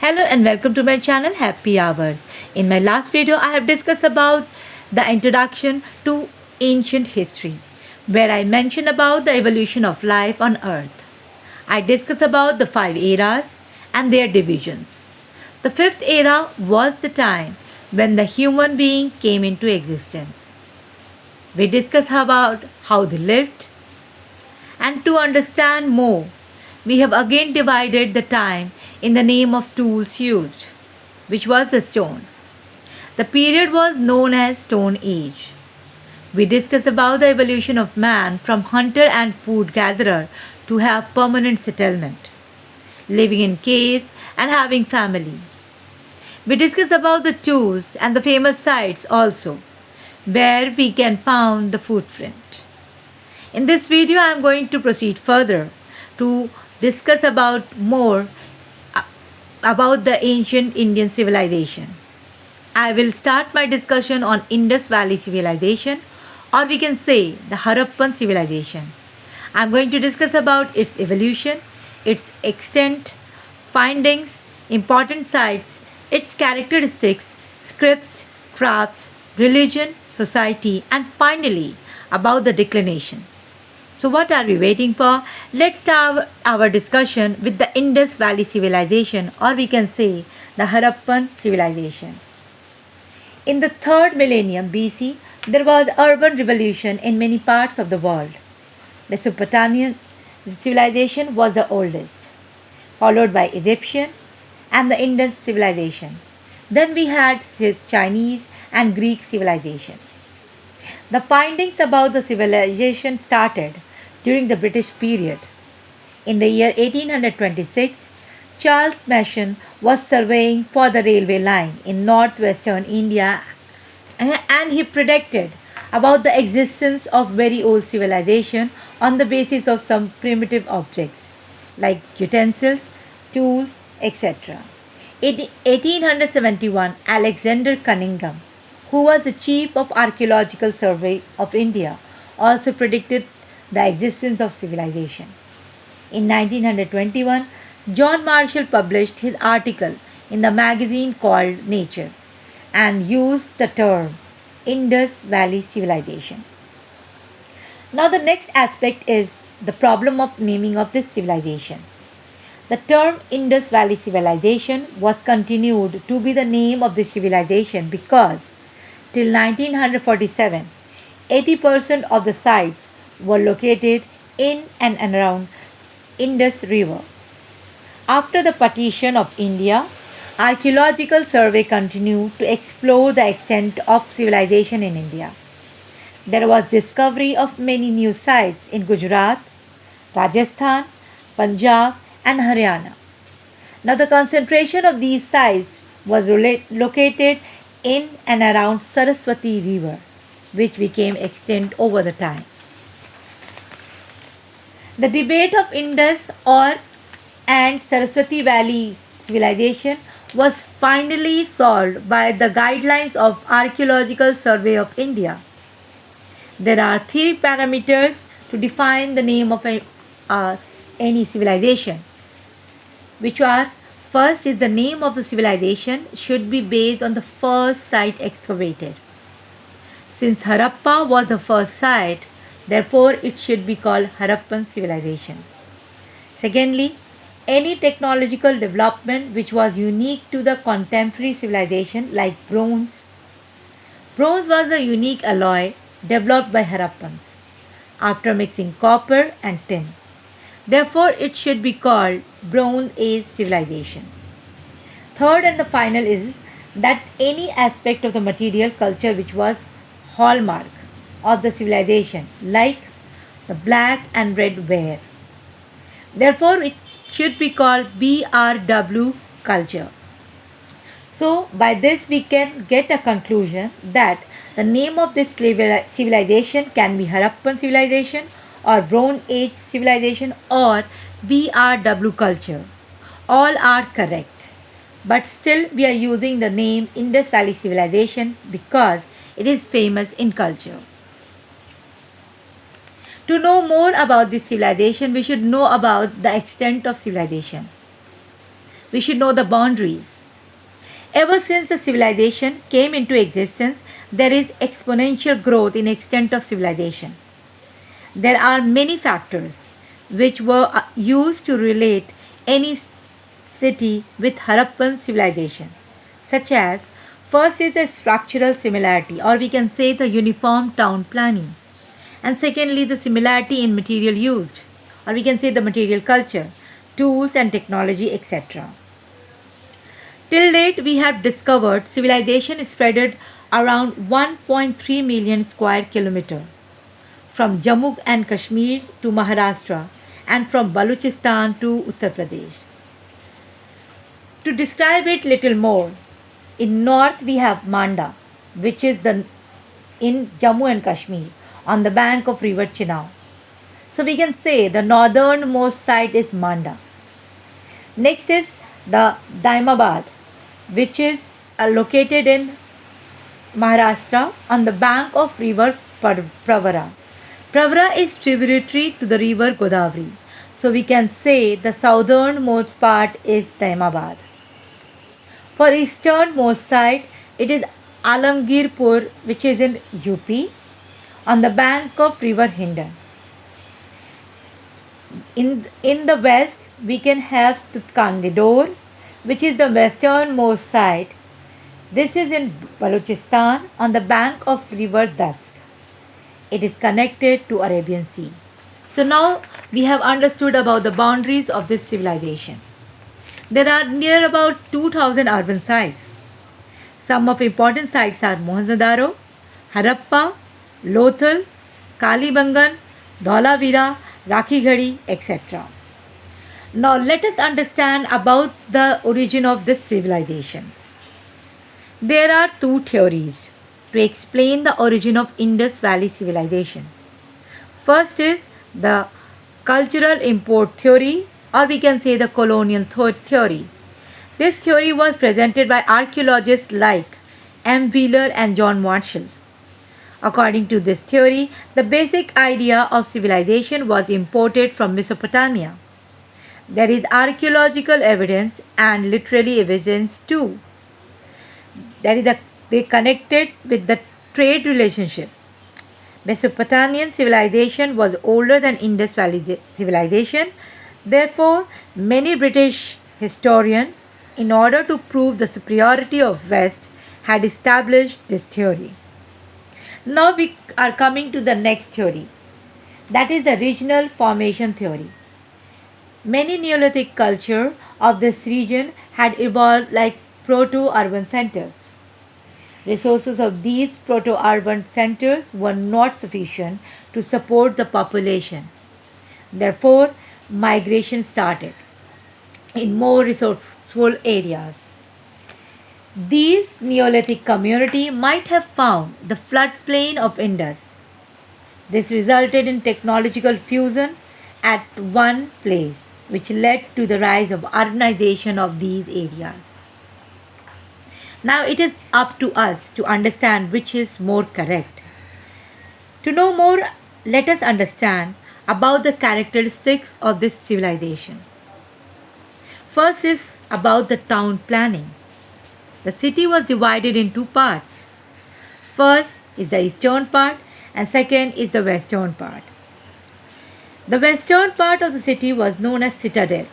Hello and welcome to my channel Happy Hours. In my last video I have discussed about the introduction to ancient history where I mentioned about the evolution of life on earth. I discussed about the 5 eras and their divisions. The fifth era was the time when the human being came into existence. We discussed about how they lived, and to understand more, we have again divided the time in the name of tools used, which was the stone. The period was known as Stone Age. We discuss about the evolution of man from hunter and food gatherer to have permanent settlement, living in caves and having family. We discuss about the tools and the famous sites also, where we can found the footprint. In this video, I am going to proceed further to discuss about more about the ancient Indian civilization. I will start my discussion on Indus Valley Civilization, or we can say the Harappan civilization. I am going to discuss about its evolution, its extent, findings, important sites, its characteristics, scripts, crafts, religion, society, and finally about the declination. So, what are we waiting for? Let's start our discussion with the Indus Valley Civilization, or we can say the Harappan civilization. In the 3rd millennium BC, there was urban revolution in many parts of the world. Mesopotamian civilization was the oldest, followed by Egyptian and the Indus civilization. Then we had Chinese and Greek civilization. The findings about the civilization started during the British period. In the year 1826, Charles Mason was surveying for the railway line in northwestern India and he predicted about the existence of very old civilization on the basis of some primitive objects like utensils, tools, etc. In 1871, Alexander Cunningham, who was the chief of Archaeological Survey of India, also predicted the existence of civilization. In 1921, John Marshall published his article in the magazine called Nature and used the term Indus Valley Civilization. Now, the next aspect is the problem of naming of this civilization. The term Indus Valley Civilization was continued to be the name of the civilization because till 1947, 80% of the sites were located in and around Indus River. After the partition of India, archaeological survey continued to explore the extent of civilization in India. There was discovery of many new sites in Gujarat, Rajasthan, Punjab and Haryana. Now the concentration of these sites was located in and around Saraswati River, which became extinct over the time. The debate of Indus or and Saraswati Valley civilization was finally solved by the guidelines of Archaeological Survey of India. There are 3 parameters to define the name of any civilization, which are: first is the name of the civilization should be based on the first site excavated. Since Harappa was the first site, therefore it should be called Harappan civilization. Secondly, any technological development which was unique to the contemporary civilization like bronze. Bronze was a unique alloy developed by Harappans after mixing copper and tin. Therefore, it should be called Bronze Age civilization. Third and the final is that any aspect of the material culture which was hallmark of the civilization, like the black and red ware. Therefore, it should be called BRW culture. So, by this we can get a conclusion that the name of this civilization can be Harappan civilization or Bronze Age civilization or BRW culture. All are correct. But still we are using the name Indus Valley civilization because it is famous in culture. To know more about this civilization, we should know about the extent of civilization. we should know the boundaries. Ever since the civilization came into existence, there is exponential growth in extent of civilization. There are many factors which were used to relate any city with Harappan civilization, such as first is the structural similarity, or we can say the uniform town planning, and secondly, the similarity in material used, or we can say the material culture, tools and technology, etc. Till date, we have discovered civilization is spread around 1.3 million square kilometer from Jammu and Kashmir to Maharashtra and from Balochistan to Uttar Pradesh. To describe it little more, in north we have Manda, which is in Jammu and Kashmir on the bank of river Chenab. So we can say the northernmost site is Manda. Next is the Daimabad, which is located in Maharashtra on the bank of river Pravara. Pravara is tributary to the river Godavari. So we can say the southernmost part is Daimabad. For easternmost side, it is Alamgirpur, which is in UP on the bank of river Hindan. In the west, we can have Kandidor, which is the westernmost side. This is in Balochistan on the bank of river Dask. It is connected to Arabian Sea. So now we have understood about the boundaries of this civilization. There are near about 2000 urban sites. Some of important sites are Mohanjo, Harappa, Lothal, Kalibangan, Dholavira, Rakhigarhi, etc. Now let us understand about the origin of this civilization. There are two theories to explain the origin of Indus Valley Civilization. First is the cultural import theory, or we can say the colonial theory. This theory was presented by archaeologists like M. Wheeler and John Marshall. According to this theory, the basic idea of civilization was imported from Mesopotamia. There is archaeological evidence and literary evidence too. They connected with the trade relationship. Mesopotamian civilization was older than Indus Valley civilization. Therefore, many British historians, in order to prove the superiority of West, had established this theory. Now we are coming to the next theory, that is the regional formation theory. Many Neolithic culture of this region had evolved like proto-urban centers. Resources of these proto-urban centers were not sufficient to support the population. Therefore, migration started in more resourceful areas. These Neolithic community might have found the floodplain of Indus. This resulted in technological fusion at one place, which led to the rise of urbanization of these areas. Now it is up to us to understand which is more correct. To know more, let us understand about the characteristics of this civilization. First is about the town planning. The city was divided in two parts. First is the eastern part and second is the western part. The western part of the city was known as citadel.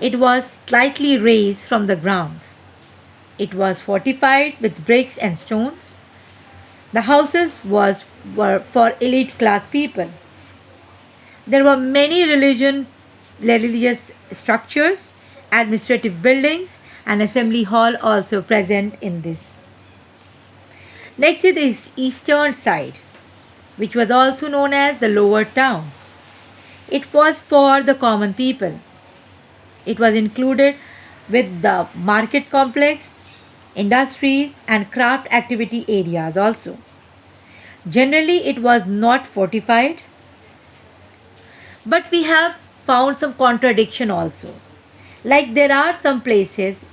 It was slightly raised from the ground. It was fortified with bricks and stones. The houses were for elite class people. There were many religious structures, administrative buildings, and assembly hall also present in this. Next is the eastern side, which was also known as the lower town. It was for the common people. It was included with the market complex, industries, and craft activity areas also. Generally, it was not fortified, but we have found some contradiction also. Like there are some places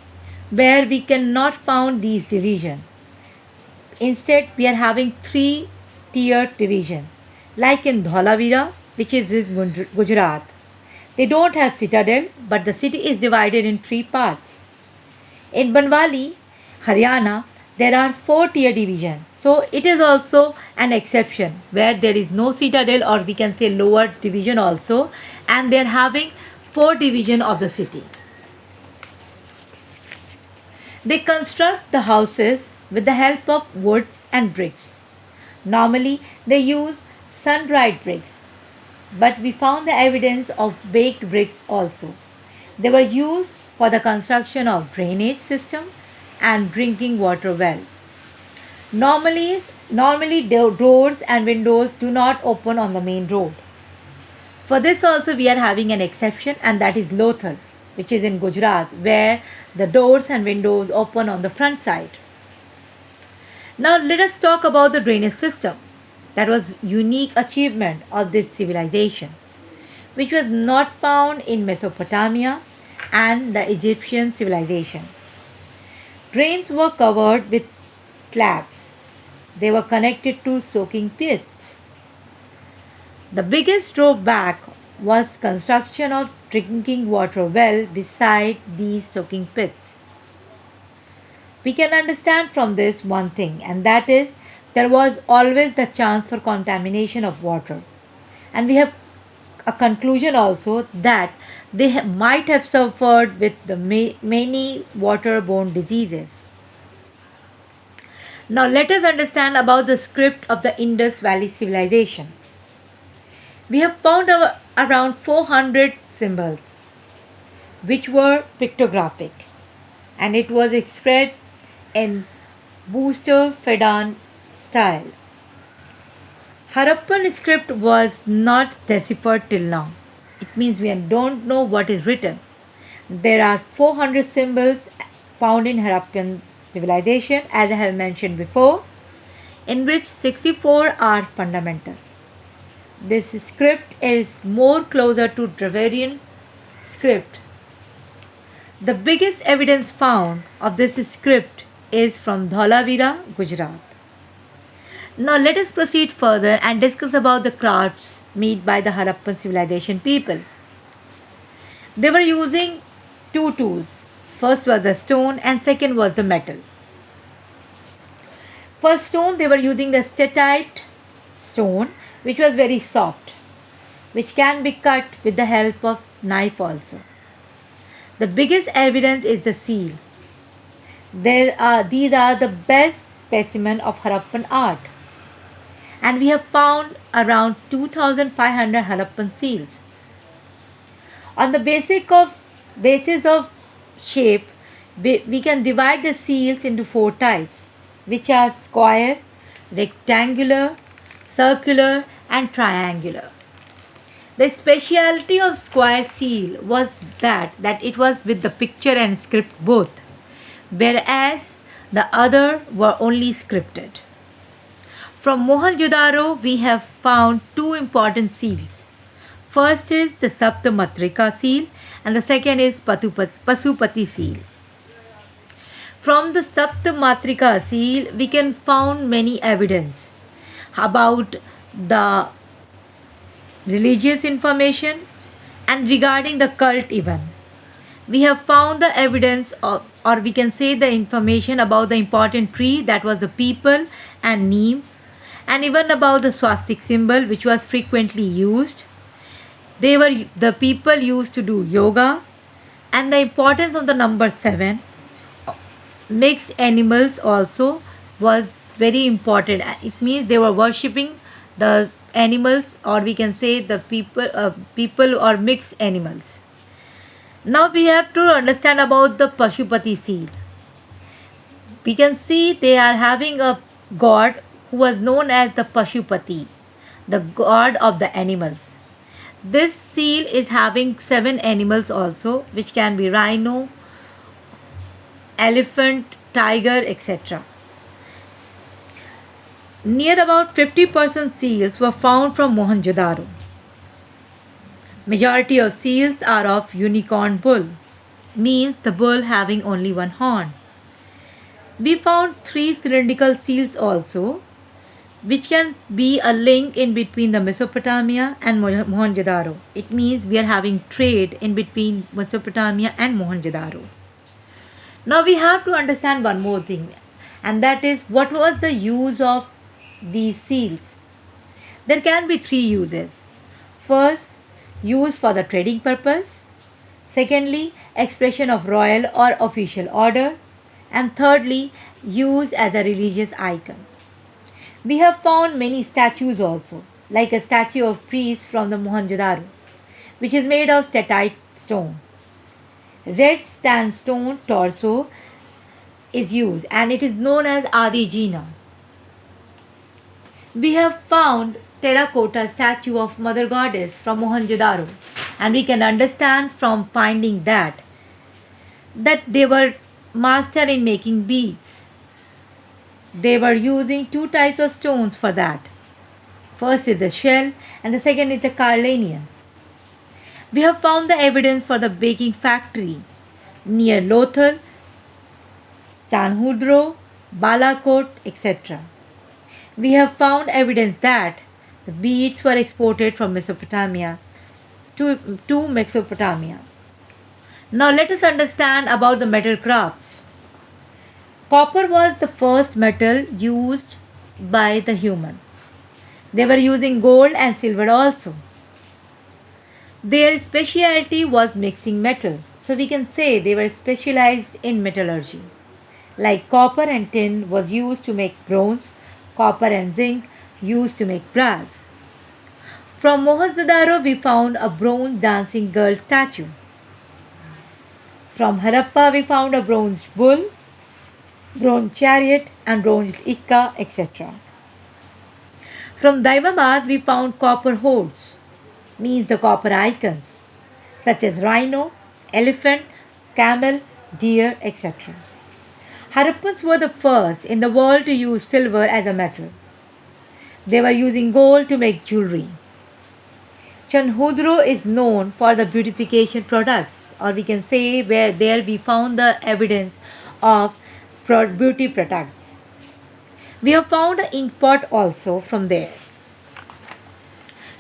where we cannot found these division. Instead, we are having three-tier division, like in Dholavira, which is in Gujarat. They don't have citadel, but the city is divided in three parts. In Banwali, Haryana, there are four-tier division. So it is also an exception where there is no citadel, or we can say lower division also, and they are having four division of the city. They construct the houses with the help of woods and bricks. Normally, they use sun-dried bricks, but we found the evidence of baked bricks also. They were used for the construction of drainage system and drinking water well. Normally doors and windows do not open on the main road. For this also we are having an exception, and that is Lothal, which is in Gujarat, where the doors and windows open on the front side. Now let us talk about the drainage system. That was unique achievement of this civilization, which was not found in Mesopotamia and the Egyptian civilization. Drains were covered with slabs. They were connected to soaking pits. The biggest drawback was construction of drinking water well beside these soaking pits. We can understand from this one thing, and that is there was always the chance for contamination of water. And we have a conclusion also that they might have suffered with the many waterborne diseases. Now let us understand about the script of the Indus Valley Civilization. We have found around 400 symbols which were pictographic, and it was expressed in Booster Fedan style. Harappan script was not deciphered till now. It means we don't know what is written. There are 400 symbols found in Harappan civilization, as I have mentioned before, in which 64 are fundamental. This script is more closer to Dravidian script. The biggest evidence found of this script is from Dholavira, Gujarat. Now let us proceed further and discuss about the crafts made by the Harappan civilization people. They were using two tools. First was the stone and second was the metal. For stone they were using the statite stone, which was very soft, which can be cut with the help of knife also. The biggest evidence is the seal. These are the best specimen of Harappan art, and we have found around 2,500 Harappan seals. On the basis of shape, we can divide the seals into four types, which are square, rectangular, circular, and triangular. The speciality of square seal was that it was with the picture and script both, whereas the other were only scripted. From Mohanjo we have found two important seals. First is the Saptamatrika seal and the second is Pasupati seal. From the Saptamatrika seal we can found many evidence about the religious information and regarding the cult even. We have found the evidence of, or we can say the information about the important tree, that was the peepal and neem, and even about the swastik symbol which was frequently used. The people used to do yoga, and the importance of the number 7. Mixed animals also was very important. It means they were worshipping the animals, or we can say the people or mixed animals. Now we have to understand about the Pashupati seal. We can see they are having a god who was known as the Pashupati, the god of the animals. This seal is having 7 animals also, which can be rhino, elephant, tiger, etc. Near about 50% seals were found from Mohenjo-daro. Majority of seals are of unicorn bull, means the bull having only one horn. We found 3 cylindrical seals also, which can be a link in between the Mesopotamia and Mohenjo-daro. It means we are having trade in between Mesopotamia and Mohenjo-daro. Now we have to understand one more thing, and that is what was the use of these seals. There can be three uses. First, use for the trading purpose. Secondly, expression of royal or official order. And thirdly, use as a religious icon. We have found many statues also, like a statue of priest from the Mohenjo-daro, which is made of statite stone. Red sandstone torso is used and it is known as Adi Jina. We have found terracotta statue of Mother Goddess from Mohenjo-daro, and we can understand from finding that they were master in making beads. They were using two types of stones for that. First is the shell and the second is the carnelian. We have found the evidence for the baking factory near Lothal, Chanhudro, Balakot, etc. We have found evidence that the beads were exported from Mesopotamia to Mesopotamia. Now let us understand about the metal crafts. Copper was the first metal used by the human. They were using gold and silver also. Their specialty was mixing metal. So we can say they were specialized in metallurgy. Like copper and tin was used to make bronze, copper and zinc used to make brass. From Mohenjo-daro we found a bronze dancing girl statue. From Harappa we found a bronze bull, bronze chariot and bronze ikka, etc. From Daivabad we found copper hoards, means the copper icons, such as rhino, elephant, camel, deer, etc. Harappans were the first in the world to use silver as a metal. They were using gold to make jewelry. Chanhudro is known for the beautification products, or we can say where there we found the evidence of beauty products. We have found an ink pot also from there.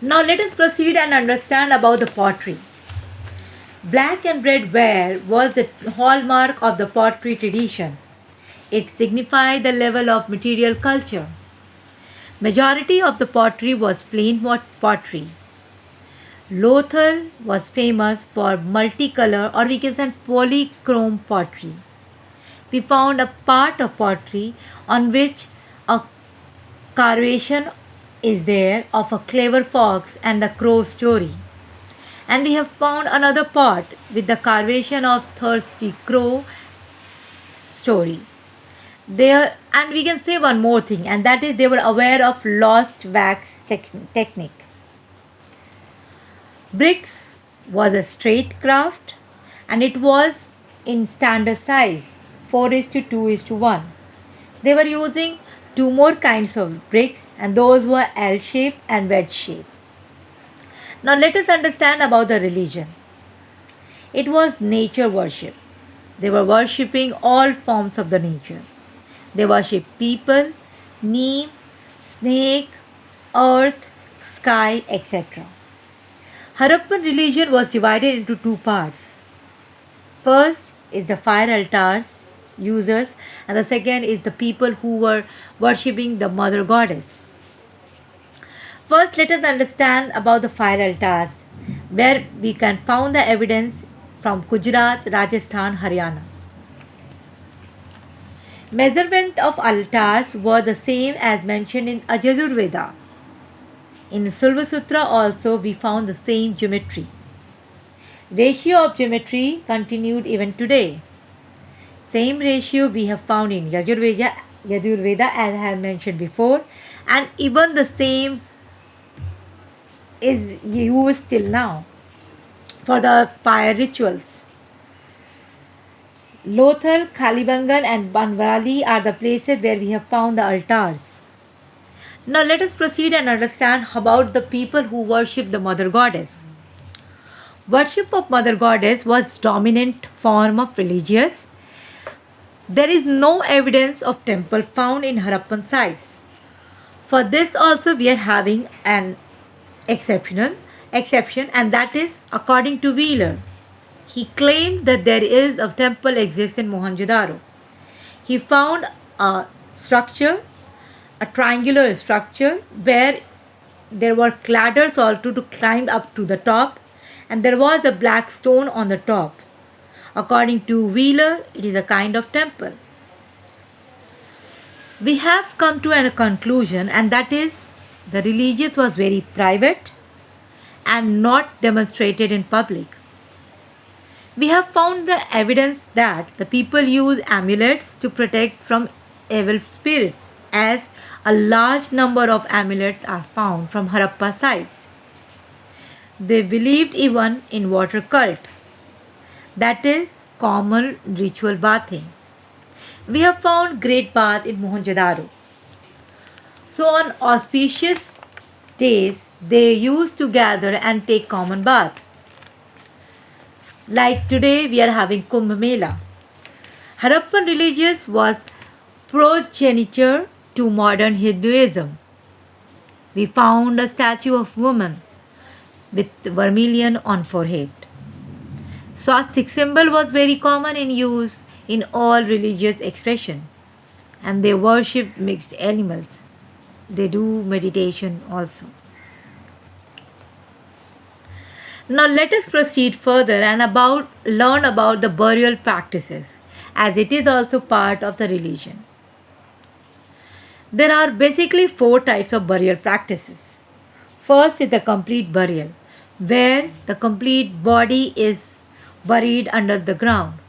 Now let us proceed and understand about the pottery. Black and red ware was the hallmark of the pottery tradition. It signified the level of material culture. Majority of the pottery was plain pottery. Lothal was famous for multicolor or we can say polychrome pottery. We found a part of pottery on which a carvation is there of a clever fox and the crow story. And we have found another part with the carvation of thirsty crow story. There, and we can say one more thing, and that is they were aware of lost wax technique. Bricks was a straight craft and it was in standard size 4:2:1. They were using two more kinds of bricks and those were L shape and wedge shape. Now let us understand about the religion. It was nature worship. They were worshipping all forms of the nature. They worshipped people, neem, snake, earth, sky, etc. Harappan religion was divided into two parts. First is the fire altars users and the second is the people who were worshipping the mother goddess. First let us understand about the fire altars where we can find the evidence from Gujarat, Rajasthan, Haryana. Measurement of altars were the same as mentioned in Ajurveda. In Sulva Sutra also we found the same geometry. Ratio of geometry continued even today. Same ratio we have found in Yajurveda as I have mentioned before, and even the same is used till now for the fire rituals. Lothal, Kalibangan and Banwali are the places where we have found the altars. Now let us proceed and understand about the people who worship the mother goddess. Worship of mother goddess was dominant form of religious. There is no evidence of temple found in Harappan sites. For this also we are having an exceptional exception, and that is according to Wheeler. He claimed that there is a temple exists in Mohenjo-daro. He found a structure, a triangular structure where there were ladders also to climb up to the top, and there was a black stone on the top. According to Wheeler, it is a kind of temple. We have come to a conclusion, and that is the religious was very private and not demonstrated in public. We have found the evidence that the people use amulets to protect from evil spirits, as a large number of amulets are found from Harappa sites. They believed even in water cult, that is, common ritual bathing. We have found great bath in Mohenjo-daro. So on auspicious days, they used to gather and take common bath. Like today, we are having Kumbh Mela. Harappan religious was progenitor to modern Hinduism. We found a statue of woman with vermilion on forehead. Swastik symbol was very common in use in all religious expression, and they worship mixed animals. They do meditation also. Now let us proceed further and learn about the burial practices, as it is also part of the religion. There are basically four types of burial practices. First is the complete burial, where the complete body is buried under the ground.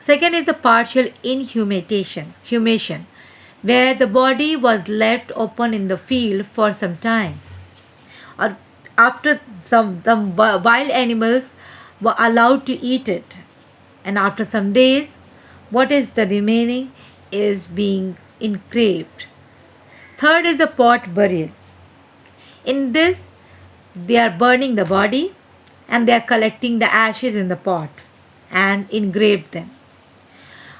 Second is the partial inhumation, where the body was left open in the field for some time, or after some wild animals were allowed to eat it, and after some days, what is the remaining is being engraved. Third is the pot burial. In this, they are burning the body and they are collecting the ashes in the pot and engraved them,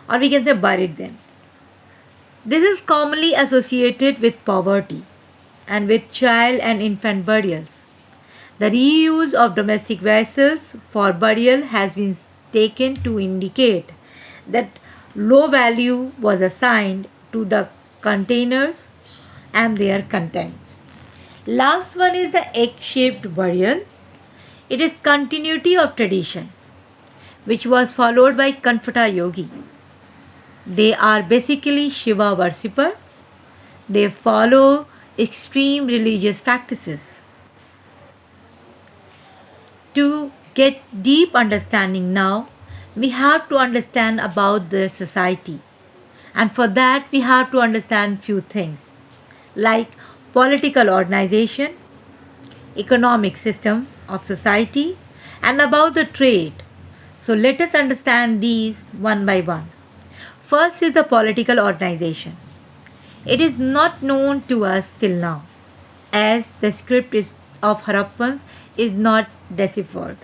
or we can say buried them. This is commonly associated with poverty and with child and infant burials. The reuse of domestic vessels for burial has been taken to indicate that low value was assigned to the containers and their contents. Last one is the egg-shaped burial. It is continuity of tradition, which was followed by Kanphata Yogi. They are basically Shiva worshipper. They follow extreme religious practices. To get deep understanding now, we have to understand about the society. And for that, we have to understand few things like political organization, economic system of society, and about the trade. So let us understand these one by one. First is the political organization. It is not known to us till now, as the script of Harappans is not deciphered.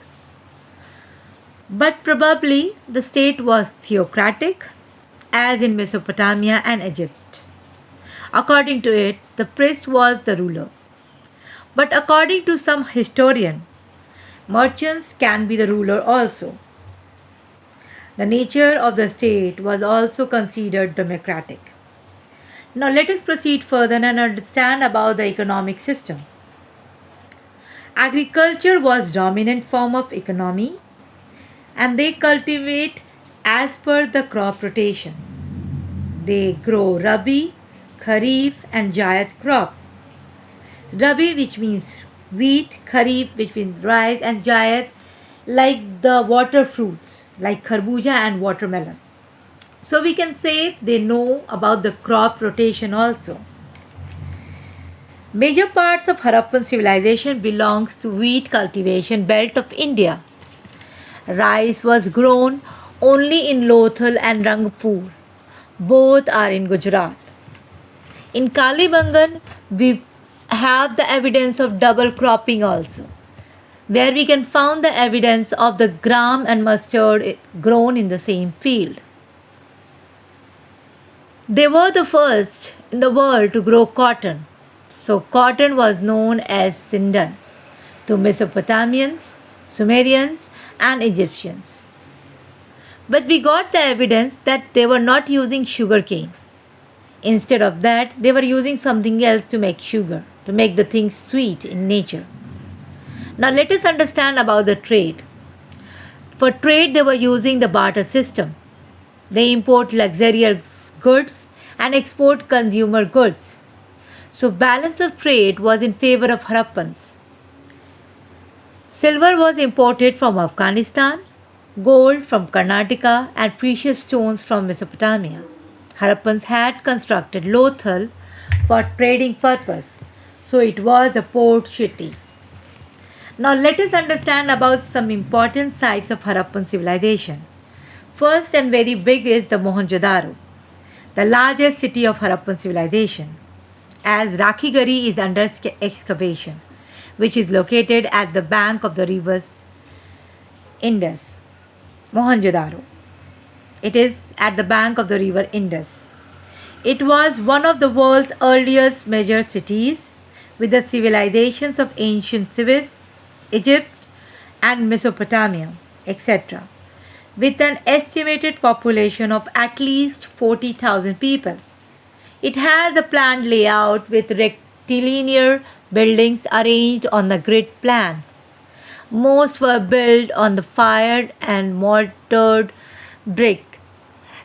But probably the state was theocratic, as in Mesopotamia and Egypt. According to it, the priest was the ruler. But according to some historian, merchants can be the ruler also. The nature of the state was also considered democratic. Now let us proceed further and understand about the economic system. Agriculture was dominant form of economy, and they cultivate as per the crop rotation. They grow Rabi, Kharif and Jayat crops. Rabi, which means wheat, Kharif, which means rice, and Jayat like the water fruits like kharbuja and watermelon. So we can say they know about the crop rotation also. Major parts of Harappan civilization belongs to wheat cultivation belt of India. Rice was grown only in Lothal and Rangpur. Both are in Gujarat. In Kalibangan, we have the evidence of double cropping also, where we can find the evidence of the gram and mustard grown in the same field. They were the first in the world to grow cotton, So cotton was known as sindan to Mesopotamians, Sumerians, and Egyptians. But we got the evidence that they were not using sugarcane. Instead of that, they were using something else to make sugar, to make the things sweet in nature. Now let us understand about the trade. For trade, they were using the barter system. They import luxurious goods and export consumer goods. So balance of trade was in favor of Harappans. Silver was imported from Afghanistan, gold from Karnataka, and precious stones from Mesopotamia. Harappans had constructed Lothal for trading purpose, so it was a port city. Now let us understand about some important sites of Harappan civilization. First and very big is the Mohenjo-daro, the largest city of Harappan civilization, as Rakhigarhi is under excavation, which is located at the bank of the river Indus. Mohenjo-daro. It is at the bank of the river Indus. It was one of the world's earliest major cities with the civilizations of ancient Suez, Egypt, and Mesopotamia, etc., with an estimated population of at least 40,000 people. It has a planned layout with rectilinear buildings arranged on the grid plan. Most were built on the fired and mortared brick.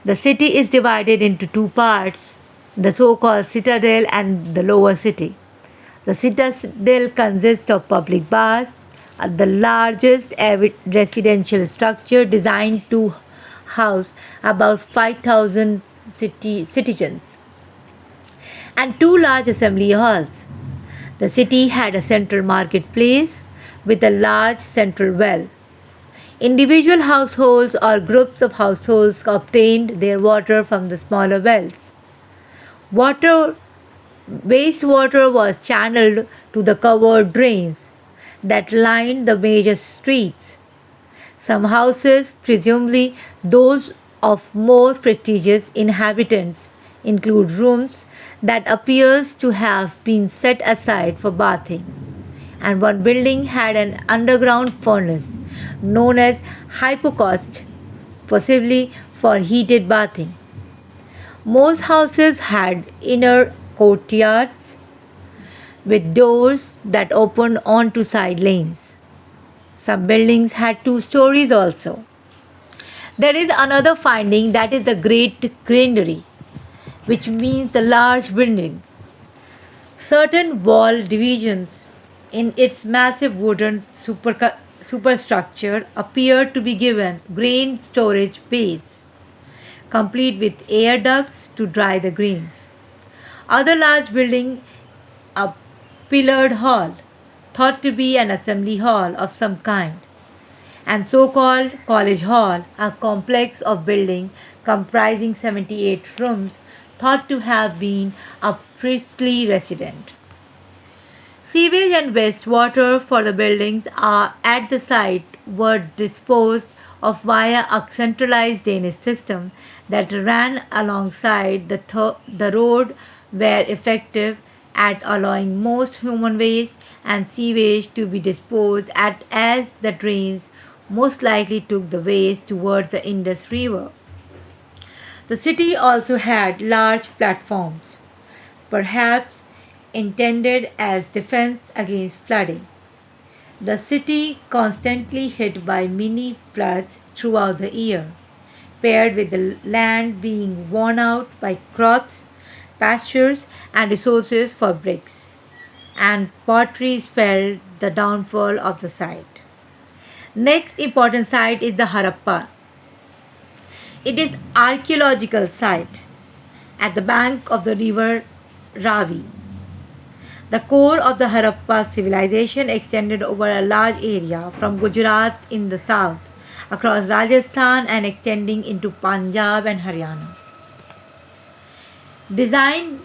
The city is divided into two parts, the so-called citadel and the lower city. The citadel consists of public baths, the largest residential structure designed to house about 5,000 citizens, and two large assembly halls. The city had a central marketplace with a large central well. Individual households or groups of households obtained their water from the smaller wells. Water Wastewater was channeled to the covered drains that lined the major streets. Some houses, presumably those of more prestigious inhabitants, include rooms that appears to have been set aside for bathing, and one building had an underground furnace known as hypocaust, possibly for heated bathing. Most houses had inner courtyards with doors that opened onto side lanes. Some buildings had two stories also. There is another finding, that is the great granary, which means the large building. Certain wall divisions in its massive wooden superstructure appear to be given grain storage bays, complete with air ducts to dry the grains. Other large building, a pillared hall, thought to be an assembly hall of some kind, and so-called college hall, a complex of building comprising 78 rooms, thought to have been a priestly residence. Sewage and wastewater for the buildings are at the site were disposed of via a centralized drainage system that ran alongside the road, were effective at allowing most human waste and sewage to be disposed at, as the drains most likely took the waste towards the Indus River. The city also had large platforms, perhaps intended as defense against flooding. The city constantly hit by mini floods throughout the year, paired with the land being worn out by crops, pastures, and resources for bricks and pottery spelled the downfall of the site. Next important site is the Harappa. It is archaeological site at the bank of the river Ravi. The core of the Harappa civilization extended over a large area from Gujarat in the south, across Rajasthan and extending into Punjab and Haryana. Design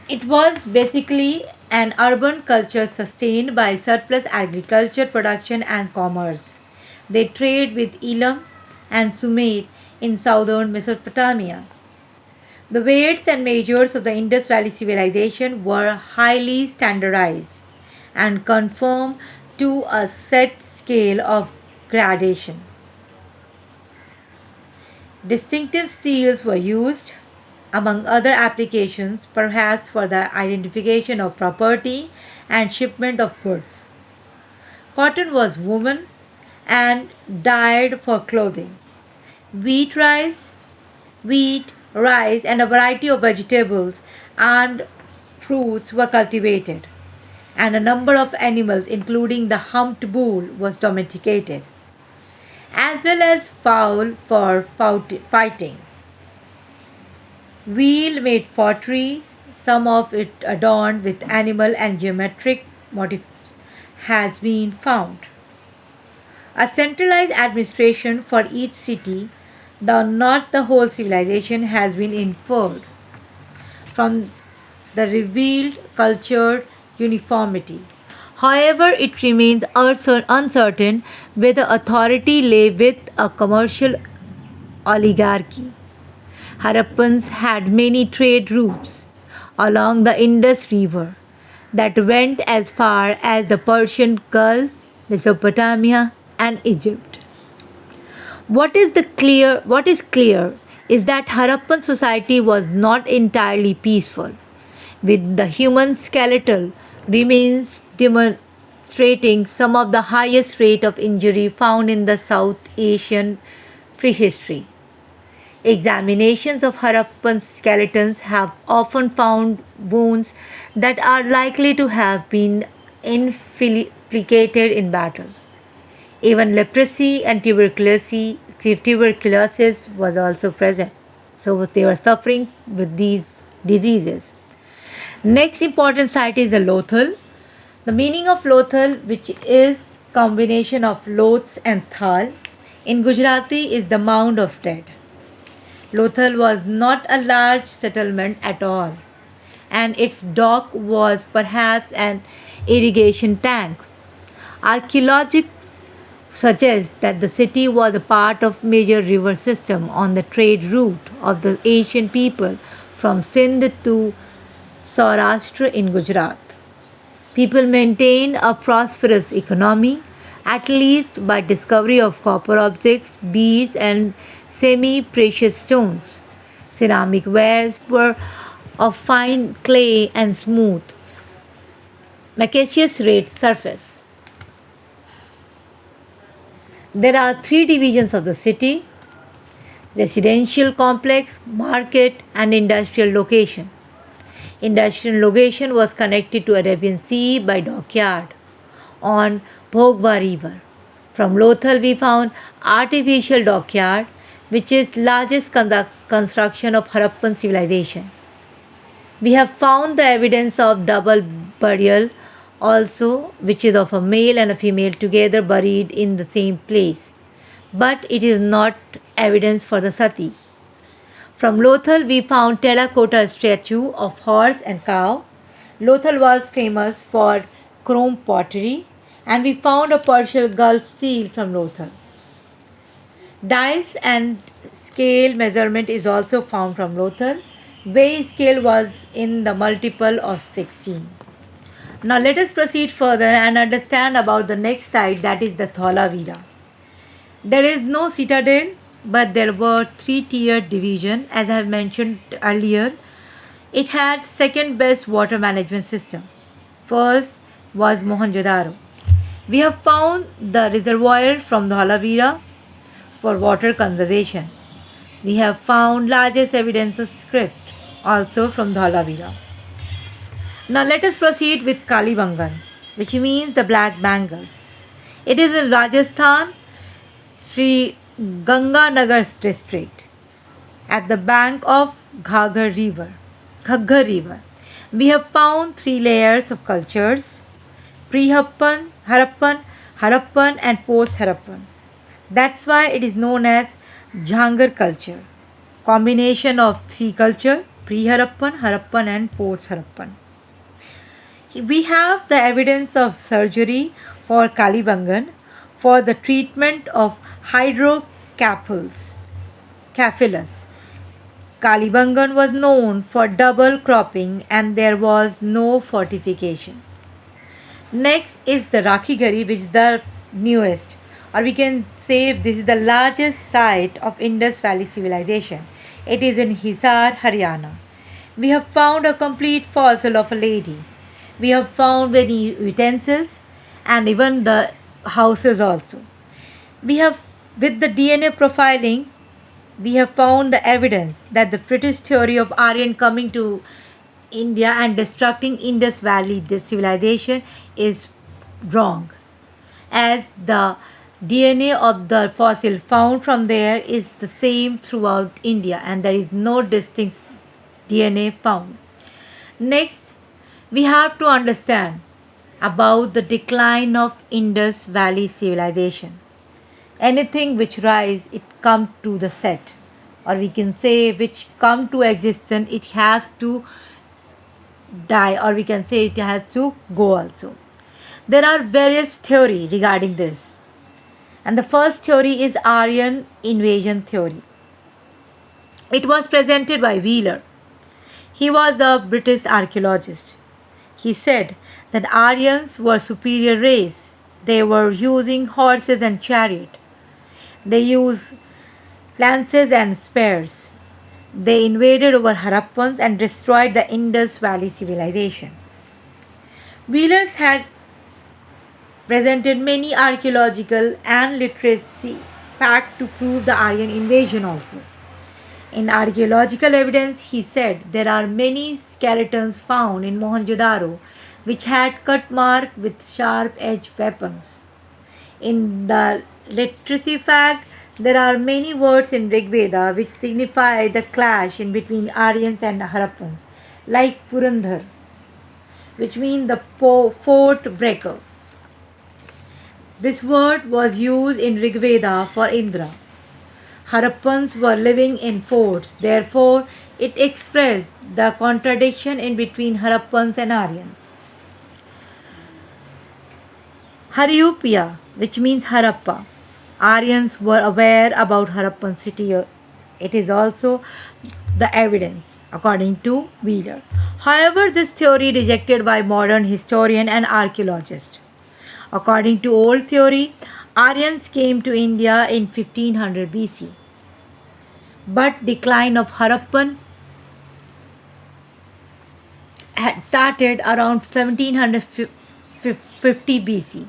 It was basically an urban culture sustained by surplus agriculture production and commerce. They trade with Elam and Sumer in southern Mesopotamia. The weights and measures of the Indus Valley Civilization were highly standardized and conform to a set scale of gradation. Distinctive seals were used, among other applications, perhaps for the identification of property and shipment of goods. Cotton was woven and dyed for clothing. Wheat, rice, wheat, rice, and a variety of vegetables and fruits were cultivated, and a number of animals, including the humped bull, was domesticated, as well as fowl for fighting. Wheel made pottery, some of it adorned with animal and geometric motifs, has been found. A centralized administration for each city, though not the whole civilization, has been inferred from the revealed cultured uniformity. However, it remains uncertain whether authority lay with a commercial oligarchy. Harappans had many trade routes along the Indus River that went as far as the Persian Gulf, Mesopotamia, and Egypt. What is clear is that Harappan society was not entirely peaceful, with the human skeletal remains demonstrating some of the highest rate of injury found in the South Asian prehistory. Examinations of Harappan skeletons have often found wounds that are likely to have been inflicted in battle. Even leprosy and tuberculosis was also present. So they were suffering with these diseases. Next important site is the Lothal. The meaning of Lothal, which is combination of Loths and Thal, in Gujarati is the mound of dead. Lothal was not a large settlement at all, and its dock was perhaps an irrigation tank. Archaeologists suggest that the city was a part of major river system on the trade route of the Asian people from Sindh to Saurashtra in Gujarat. People maintained a prosperous economy, at least by discovery of copper objects, beads, and semi-precious stones. Ceramic wares were of fine clay and smooth, micaceous red surface. There are three divisions of the city: residential complex, market, and industrial location. Industrial location was connected to Arabian Sea by dockyard on Bhogwa River. From Lothal we found artificial dockyard, which is largest construction of Harappan civilization. We have found the evidence of double burial also, which is of a male and a female together buried in the same place, but it is not evidence for the sati. From Lothal we found terracotta statue of horse and cow. Lothal was famous for chrome pottery, and we found a partial Gulf seal from Lothal. Dice and scale measurement is also found from Lothal. Weighing scale was in the multiple of 16. Now let us proceed further and understand about the next site, that is the Thalavira. There is no citadel, but there were three-tiered division as I have mentioned earlier. It had second best water management system. First was Mohanjo. We have found the reservoir from Thalavira for water conservation. We have found largest evidence of script also from Thalavira. Now let us proceed with Kalibangan, which means the black bangles. It is in Rajasthan, Sri Ganganagar district, at the bank of Ghaggar River. We have found three layers of cultures: Harappan, and post-Harappan. That's why it is known as Jhangar culture. Combination of three culture: pre-Harappan, Harappan, and post-Harappan. We have the evidence of surgery for Kalibangan for the treatment of capitals. Capillus. Kalibangan was known for double cropping and there was no fortification. Next is the Rakhigarhi, which is the newest, or we can say this is the largest site of Indus Valley Civilization. It is in Hisar, Haryana. We have found a complete fossil of a lady. We have found many utensils and even the houses also. We have, with the DNA profiling, we have found the evidence that the British theory of Aryan coming to India and destructing Indus Valley civilization is wrong, as the DNA of the fossil found from there is the same throughout India and there is no distinct DNA found. Next, we have to understand about the decline of Indus Valley civilization. Anything which rise, it come to the set, or we can say which come to existence, it has to die, or we can say it has to go also. There are various theory regarding this, and the first theory is Aryan invasion theory. It was presented by Wheeler. He was a British archaeologist. He said that Aryans were superior race. They were using horses and chariot. They used lances and spears. They invaded over Harappans and destroyed the Indus Valley civilization. Wheelers had presented many archaeological and literacy facts to prove the Aryan invasion also. In archaeological evidence, he said there are many skeletons found in Mohanjo which had cut mark with sharp-edged weapons. In the literacy fact, there are many words in Rig Veda which signify the clash in between Aryans and Harappans, like Purandhar, which means the fort breaker. This word was used in Rig Veda for Indra. Harappans were living in forts, therefore it expressed the contradiction in between Harappans and Aryans. Harappa, which means Harappa. Aryans were aware about Harappan city. It is also the evidence according to Wheeler. However, this theory rejected by modern historian and archaeologist. According to old theory, Aryans came to India in 1500 BC. But decline of Harappan had started around 1750 BC.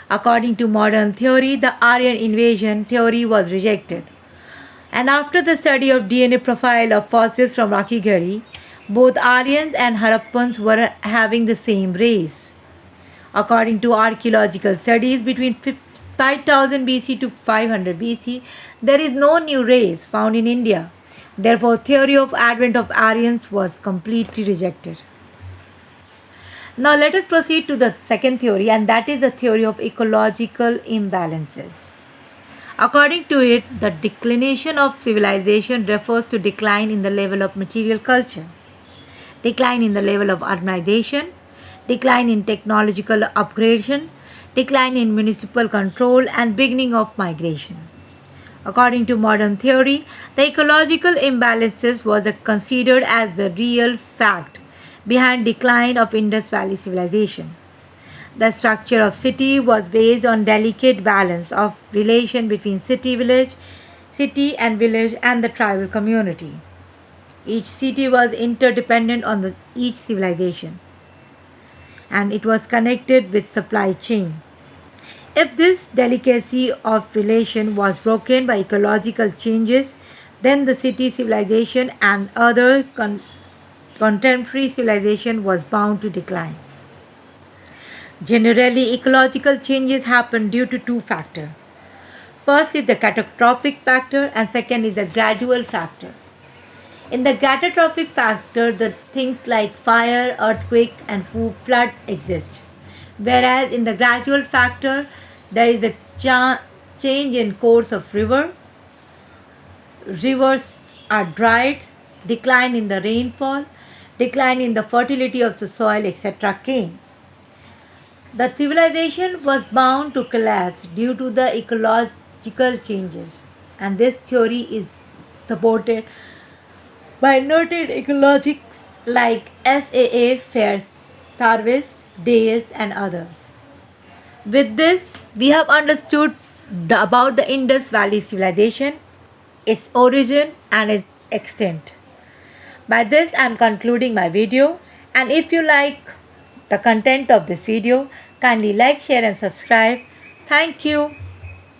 According to modern theory, the Aryan invasion theory was rejected. And after the study of DNA profile of fossils from Rakhigarhi, both Aryans and Harappans were having the same race. According to archaeological studies between 5000 BC to 500 BC, there is no new race found in India. Therefore, theory of advent of Aryans was completely rejected. Now let us proceed to the second theory, and that is the theory of ecological imbalances. According to it, the declination of civilization refers to decline in the level of material culture, decline in the level of urbanization, decline in technological upgradation, decline in municipal control, and beginning of migration. According to modern theory, the ecological imbalances was considered as the real fact behind decline of Indus Valley civilization. The structure of city was based on delicate balance of relation between city and village and the tribal community. Each city was interdependent on each civilization and it was connected with supply chain. If this delicacy of relation was broken by ecological changes, then the city civilization and other contemporary civilization was bound to decline. Generally, ecological changes happen due to two factors. First is the catastrophic factor and second is the gradual factor. In the catastrophic factor, the things like fire, earthquake and flood exist. Whereas in the gradual factor, there is a change in course of rivers are dried, decline in the rainfall, decline in the fertility of the soil, etc. came. The civilization was bound to collapse due to the ecological changes and this theory is supported by noted ecologists like FAA, Fair Service, Days, and others. With this, we have understood about the Indus Valley Civilization, its origin, and its extent. By this, I am concluding my video. And if you like the content of this video, kindly like, share, and subscribe. Thank you.